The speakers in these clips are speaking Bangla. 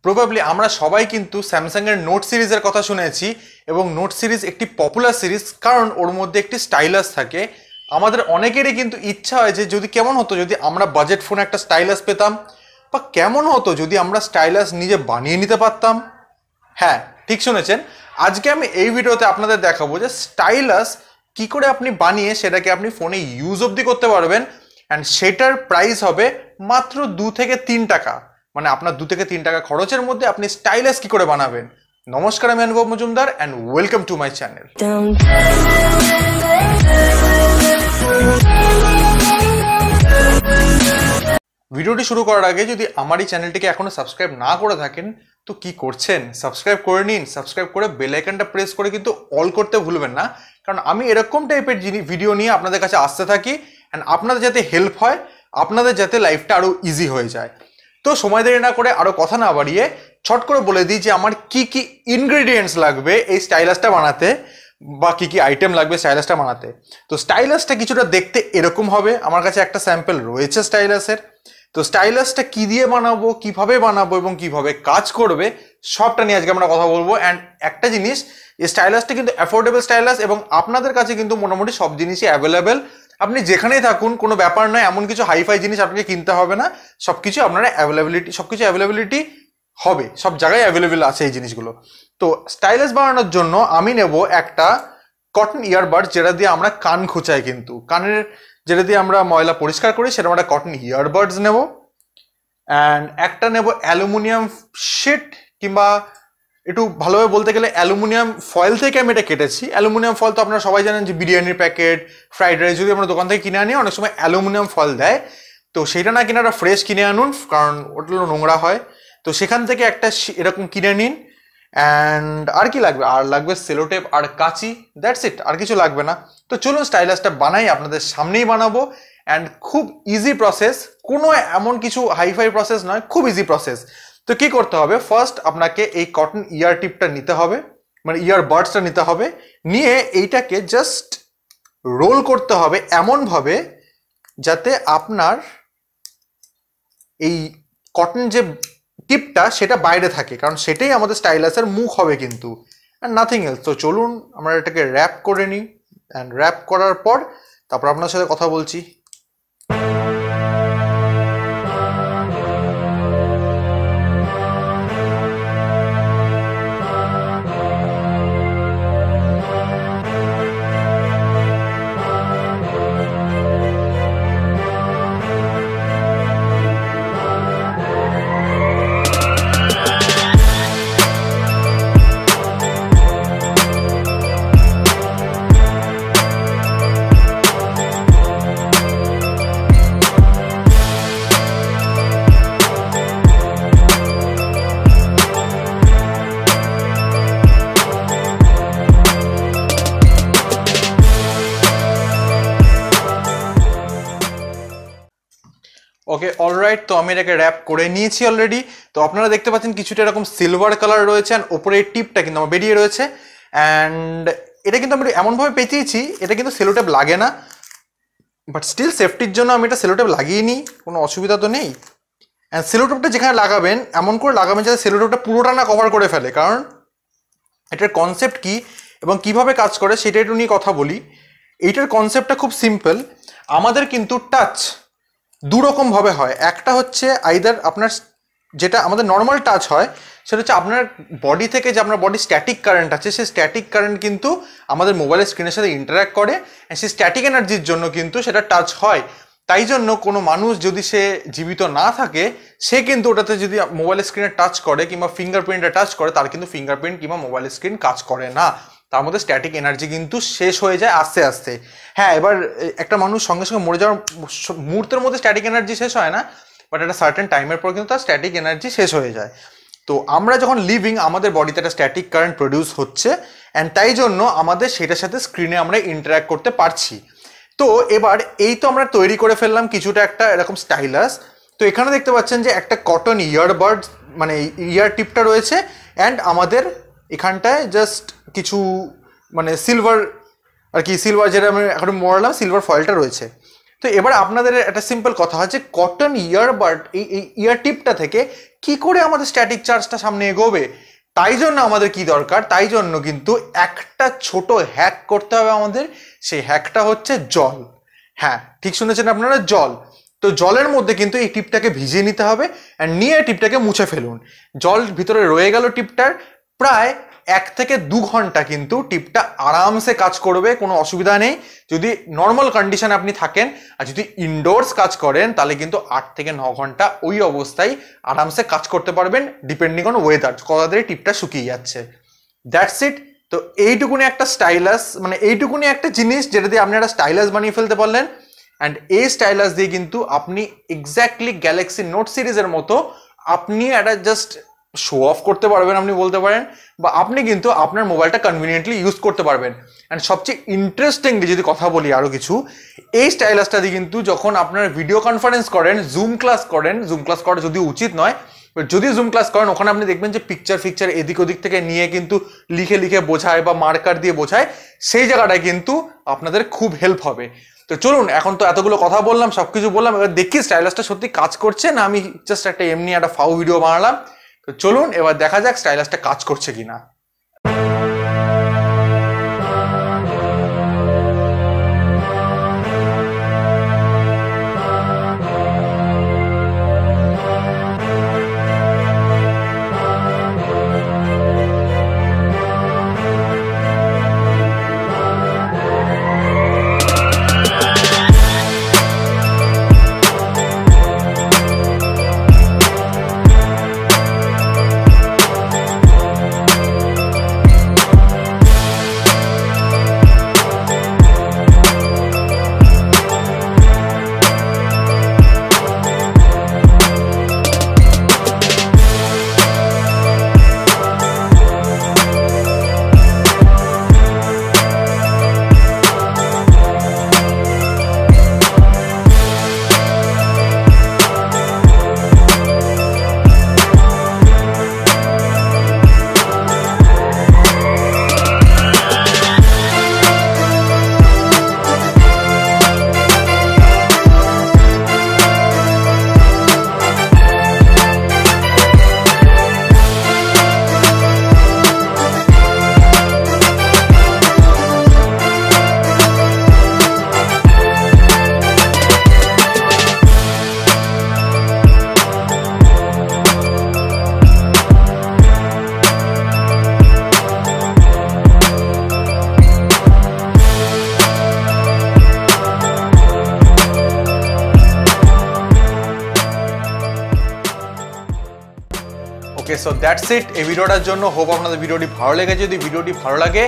প্রবাবলি আমরা সবাই কিন্তু স্যামসাং এর নোট সিরিজের কথা শুনেছি এবং নোট সিরিজ একটি পপুলার সিরিজ, কারণ ওর মধ্যে একটি স্টাইলাস থাকে। আমাদের অনেকেরই কিন্তু ইচ্ছা হয় যে যদি কেমন হতো যদি আমরা বাজেট ফোনে একটা স্টাইলাস পেতাম, বা কেমন হতো যদি আমরা স্টাইলাস নিজে বানিয়ে নিতে পারতাম। হ্যাঁ, ঠিক শুনেছেন। আজকে আমি এই ভিডিওতে আপনাদের দেখাবো যে স্টাইলাস কি করে আপনি বানিয়ে সেটাকে আপনি ফোনে ইউজ অবধি করতে পারবেন, অ্যান্ড সেটার প্রাইস হবে মাত্র 2 থেকে 3 টাকা। মানে আপনার 2 থেকে 3 টাকা খরচের মধ্যে আপনি স্টাইলাস কি করে বানাবেন। নমস্কার, আমি অনুভব Majumdar and welcome to my channel. ভিডিওটি শুরু করার আগে যদি আমার এই চ্যানেলটিকে এখনো সাবস্ক্রাইব না করে থাকেন তো কি করছেন, সাবস্ক্রাইব করে নিন। সাবস্ক্রাইব করে বেল আইকনটা প্রেস করে কিন্তু অল করতে ভুলবেন না, কারণ আমি এরকম টাইপের ভিডিও নিয়ে আপনাদের কাছে আসতে থাকি, অ্যান্ড আপনাদের যাতে হেল্প হয়, আপনাদের যাতে লাইফটা আরো ইজি হয়ে যায়। তো সময় দেরি না করে আরো কথা না বাড়িয়ে ছট করে বলে দিই যে আমার কি কি ইনগ্রেডিয়েন্টস লাগবে এই স্টাইলাসটা বানাতে, বা কি কি আইটেম লাগবে স্টাইলাসটা বানাতে। তো স্টাইলাসটা কিছুটা দেখতে এরকম হবে। আমার কাছে একটা স্যাম্পল রয়েছে স্টাইলাসের। তো স্টাইলাসটা কি দিয়ে বানাবো, কিভাবে বানাবো এবং কিভাবে কাজ করবে সবটা নিয়ে আজকে আমরা কথা বলবো। অ্যান্ড একটা জিনিস, এই স্টাইলাসটা কিন্তু অ্যাফোর্ডেবল স্টাইলাস এবং আপনাদের কাছে কিন্তু মোটামুটি সব জিনিসই অ্যাভেলেবেল। আপনি যেখানেই থাকুন কোনো ব্যাপার নয়, এমন কিছু হাইফাই জিনিস আপনাকে কিনতে হবে না, সবকিছু আপনারা সবকিছু অ্যাভেলেবিলিটি হবে, সব জায়গায় অ্যাভেলেবেল আছে এই জিনিসগুলো। তো স্টাইলাস বানানোর জন্য আমি নেব একটা কটন ইয়ারবাড, যেটা দিয়ে আমরা কান খোঁচাই, কিন্তু কানের যেটা দিয়ে আমরা ময়লা পরিষ্কার করি, সেটা আমরা কটন ইয়ারবাডস নেব। অ্যান্ড একটা নেব অ্যালুমিনিয়াম শিট, কিংবা একটু ভালোভাবে বলতে গেলে অ্যালুমিনিয়াম ফয়েল থেকে আমি এটা কেটেছি। অ্যালুমিনিয়াম ফয়েল তো আপনারা সবাই জানেন যে বিরিয়ানির প্যাকেট, ফ্রাইড রাইস যদি আমরা দোকান থেকে কিনে আনি অনেক সময় অ্যালুমিনিয়াম ফয়েল দেয়। তো সেটা না কিনে একটা ফ্রেশ কিনে আনুন, কারণ ওটা নোংরা হয়। তো সেখান থেকে একটা এরকম কিনে নিন। অ্যান্ড আর কি লাগবে, আর লাগবে সেলোটেপ আর কাঁচি, দ্যাটস ইট, আর কিছু লাগবে না। তো চলুন স্টাইলাসটা বানাই, আপনাদের সামনেই বানাবো। অ্যান্ড খুব ইজি প্রসেস, কোনো এমন কিছু হাইফাই প্রসেস নয়, খুব ইজি প্রসেস। তো কি করতে হবে, ফার্স্ট আপনাকে এই কটন ইয়ার টিপটা নিতে হবে, মানে ইয়ার বাডসটা নিতে হবে। নিয়ে এইটাকে জাস্ট রোল করতে হবে এমনভাবে যাতে আপনার এই কটন যে টিপটা সেটা বাইরে থাকে, কারণ সেটাই আমাদের স্টাইলাসের মুখ হবে কিন্তু, অ্যান্ড নাথিং এলস। তো চলুন আমরা এটাকে র্যাপ করে নিই। অ্যান্ড র্যাপ করার পর তারপর আপনার সাথে কথা বলছি। ওকে, অলরাইট। তো আমি এটাকে র্যাপ করে নিয়েছি অলরেডি। তো আপনারা দেখতে পাচ্ছেন কিছুটা এরকম সিলভার কালার রয়েছে, অ্যান্ড ওপরে টিপটা কিন্তু আমার বেরিয়ে রয়েছে। অ্যান্ড এটা কিন্তু আমি এমনভাবে পেঁচিয়েছি, এটা কিন্তু সেলোটেপ লাগে না, বাট স্টিল সেফটির জন্য আমি এটা সেলোটেপ লাগিয়ে নিই, কোনো অসুবিধা তো নেই। অ্যান্ড সেলোটেপটা যেখানে লাগাবেন এমন করে লাগাবেন যাতে সেলোটেপটা পুরোটা না কভার করে ফেলে, কারণ এটার কনসেপ্ট কি এবং কিভাবে কাজ করে সেটা একটু নিয়ে কথা বলি। এইটার কনসেপ্টটা খুব সিম্পল। আমাদের কিন্তু টাচ দুরকম ভাবে হয়। একটা হচ্ছে আইদার আপনার যেটা আমাদের নর্মাল টাচ হয়, সেটা হচ্ছে আপনার বডি থেকে যে আপনার বডি স্ট্যাটিক কারেন্ট আছে, সেই স্ট্যাটিক কারেন্ট কিন্তু আমাদের মোবাইলের স্ক্রিনের সাথে ইন্টারাক্ট করে, সেই স্ট্যাটিক এনার্জির জন্য কিন্তু সেটা টাচ হয়। তাই জন্য কোনো মানুষ যদি সে জীবিত না থাকে, সে কিন্তু ওটাতে যদি মোবাইলের স্ক্রিনে টাচ করে কিংবা ফিঙ্গারপ্রিন্টে টাচ করে, তার কিন্তু ফিঙ্গারপ্রিন্ট কিংবা মোবাইলের স্ক্রিন কাজ করে না, তার মধ্যে স্ট্যাটিক এনার্জি কিন্তু শেষ হয়ে যায় আস্তে আস্তে। হ্যাঁ, এবার একটা মানুষ সঙ্গে সঙ্গে মরে যাওয়ার মুহূর্তের মধ্যে স্ট্যাটিক এনার্জি শেষ হয় না, বাট একটা সার্টেন টাইমের পর কিন্তু তার স্ট্যাটিক এনার্জি শেষ হয়ে যায়। তো আমরা যখন লিভিং, আমাদের বডিতে একটা স্ট্যাটিক কারেন্ট প্রডিউস হচ্ছে, অ্যান্ড তাই জন্য আমাদের সেটার সাথে স্ক্রিনে আমরা ইন্টারাক্ট করতে পারছি। তো এবার এই তো আমরা তৈরি করে ফেললাম কিছুটা একটা এরকম স্টাইলাস। তো এখানে দেখতে পাচ্ছেন যে একটা কটন ইয়ারবাড, মানে ইয়ার টিপটা রয়েছে, অ্যান্ড আমাদের এখানটায় জাস্ট কিছু মানে সিলভার আর কি, সিলভার যেটা আমি এখন মোড়ালাম, সিলভার ফয়েলটা রয়েছে। তো এবার আপনাদের একটা সিম্পল কথা হচ্ছে কটন ইয়ারবাড এই ইয়ার টিপটা থেকে কি করে আমাদের স্ট্যাটিক চার্জটা সামনে এগোবে, তাই জন্য আমাদের কি দরকার, তাই জন্য কিন্তু একটা ছোট হ্যাক করতে হবে আমাদের। সেই হ্যাকটা হচ্ছে জল। হ্যাঁ ঠিক শুনেছেন আপনারা, জল। তো জলের মধ্যে কিন্তু এই টিপটাকে ভিজিয়ে নিতে হবে আর নিয়ে টিপটাকে মুছে ফেলুন। জল ভিতরে রয়ে গেল টিপটার, প্রায় 1 থেকে 2 ঘন্টা কিন্তু টিপটা আরামসে কাজ করবে, কোনো অসুবিধা নেই। যদি নর্মাল কন্ডিশনে আপনি থাকেন আর যদি ইনডোরস কাজ করেন তাহলে কিন্তু 8 থেকে 9 ঘন্টা ওই অবস্থায় আরামসে কাজ করতে পারবেন, ডিপেন্ডিং অন ওয়েদার, কতদিন টিপটা শুকিয়ে যাচ্ছে। That's it. তো এইটুকুনি একটা স্টাইলাস, মানে এইটুকুনি একটা জিনিস যেটা দিয়ে আপনি একটা স্টাইলাস বানিয়ে ফেলতে পারলেন। অ্যান্ড এই স্টাইলাস দিয়ে কিন্তু আপনি এক্স্যাক্টলি গ্যালাক্সি নোট সিরিজের মতো আপনি একটা জাস্ট শো অফ করতে পারবেন, আপনি বলতে পারেন, বা আপনি কিন্তু আপনার মোবাইলটা কনভিনিয়েন্টলি ইউজ করতে পারবেন। অ্যান্ড সবচেয়ে ইন্টারেস্টিংলি যদি কথা বলি আরও কিছু, এই স্টাইলাসটা দিয়ে কিন্তু যখন আপনার ভিডিও কনফারেন্স করেন, জুম ক্লাস করা যদিও উচিত নয়, যদি জুম ক্লাস করেন ওখানে আপনি দেখবেন যে পিকচার এদিক ওদিক থেকে নিয়ে কিন্তু লিখে বোঝায় বা মার্কার দিয়ে বোঝায়, সেই জায়গাটায় কিন্তু আপনাদের খুব হেল্প হবে। তো চলুন, এখন তো এতগুলো কথা বললাম, সবকিছু বললাম, এবার দেখি স্টাইলাসটা সত্যি কাজ করছে না আমি জাস্ট একটা এমনি একটা ফাউ ভিডিও বানালাম। তো চলুন এবার দেখা যাক স্টাইলাসটা কাজ করছে কিনা। ওকে, সো দ্যাটস ইট এই ভিডিওটার জন্য। হোপ আপনাদের ভিডিওটি ভালো লেগেছে। যদি ভিডিওটি ভালো লাগে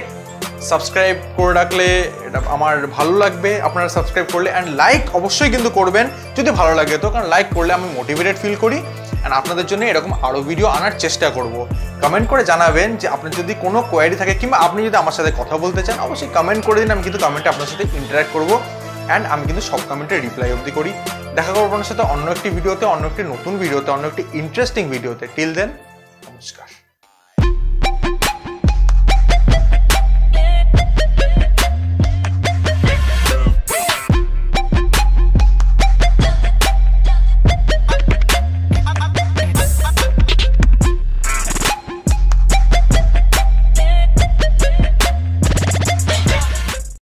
সাবস্ক্রাইব করে রাখলে এটা আমার ভালো লাগবে, আপনারা সাবস্ক্রাইব করলে। অ্যান্ড লাইক অবশ্যই কিন্তু করবেন যদি ভালো লাগে তো, কারণ লাইক করলে আমি মোটিভেটেড ফিল করি। অ্যান্ড আপনাদের জন্য এরকম আরও ভিডিও আনার চেষ্টা করব। কমেন্ট করে জানাবেন যে আপনার যদি কোনো কোয়ারি থাকে কিংবা আপনি যদি আমার সাথে কথা বলতে চান, অবশ্যই কমেন্ট করে দিন। আমি কিন্তু কমেন্টে আপনার সাথে ইন্টারাক্ট করবো অ্যান্ড আমি কিন্তু সব কমেন্টের রিপ্লাই অবধি করি। দেখা করবো আপনার সাথে অন্য একটি ভিডিওতে, অন্য একটি নতুন ভিডিওতে, অন্য একটি ইন্টারেস্টিং ভিডিওতে। টিল দেন, নমস্কার।